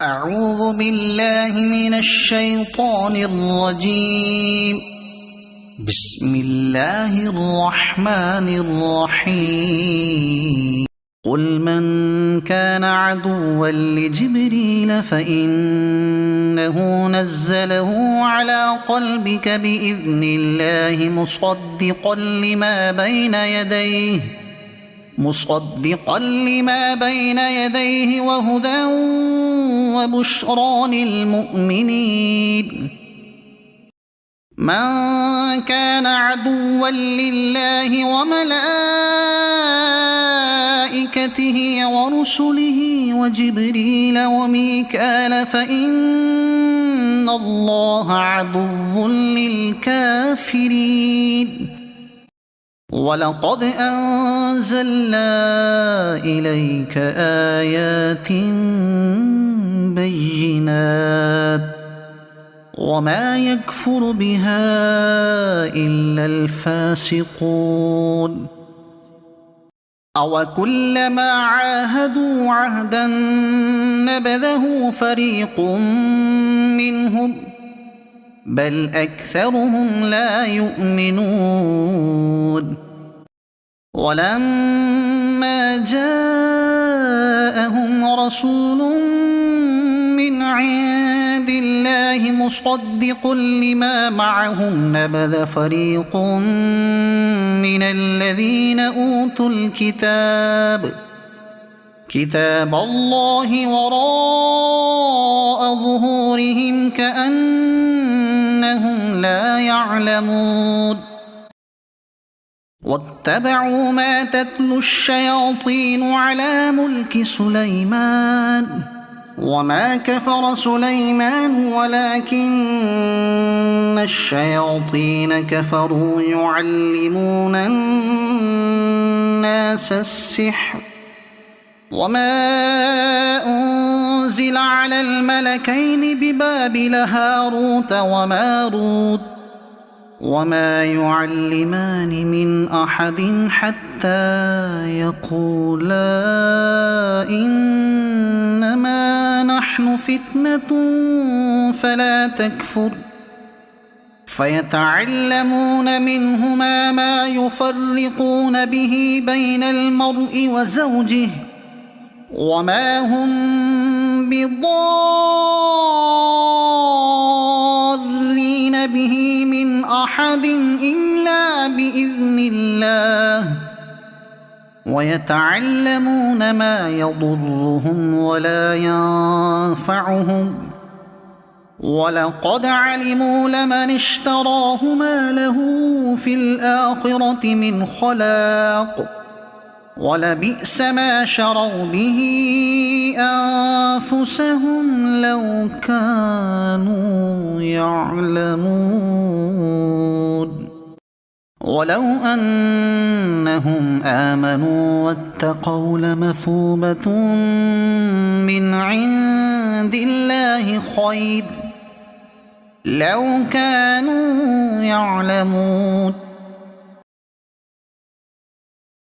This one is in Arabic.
أعوذ بالله من الشيطان الرجيم. بسم الله الرحمن الرحيم. قل من كان عدوا لجبريل فإنه نزله على قلبك بإذن الله مصدقا لما بين يديه وهدى وبشرى للمؤمنين. من كان عدوا لله وملائكته ورسله وجبريل وميكال فإن الله عدو للكافرين. ولقد أنزلنا إليك آيات بينات وما يكفر بها إلا الفاسقون. أوكلما عاهدوا عهدا نبذه فريق منهم بل أكثرهم لا يؤمنون. ولما جاءهم رسول من عند الله مصدق لما معهم نبذ فريق من الذين أوتوا كتاب الله وراء ظهورهم كأنهم لا يعلمون. واتبعوا ما تتلو الشياطين على ملك سليمان وما كفر سليمان ولكن الشياطين كفروا يعلمون الناس السحر وما أنزل على الملكين ببابل هاروت وماروت وما يعلمان من أحد حتى يقولا إنما نحن فتنة فلا تكفر فيتعلمون منهما ما يفرقون به بين المرء وزوجه وما هم بضارين به من أحد إلا بإذن الله ويتعلمون ما يضرهم ولا ينفعهم ولقد علموا لمن اشتراه ما له في الآخرة من خلاق ولبئس ما شروا به أنفسهم لو كانوا يعلمون. ولو أنهم آمنوا واتقوا لمثوبة من عند الله خير لو كانوا يعلمون.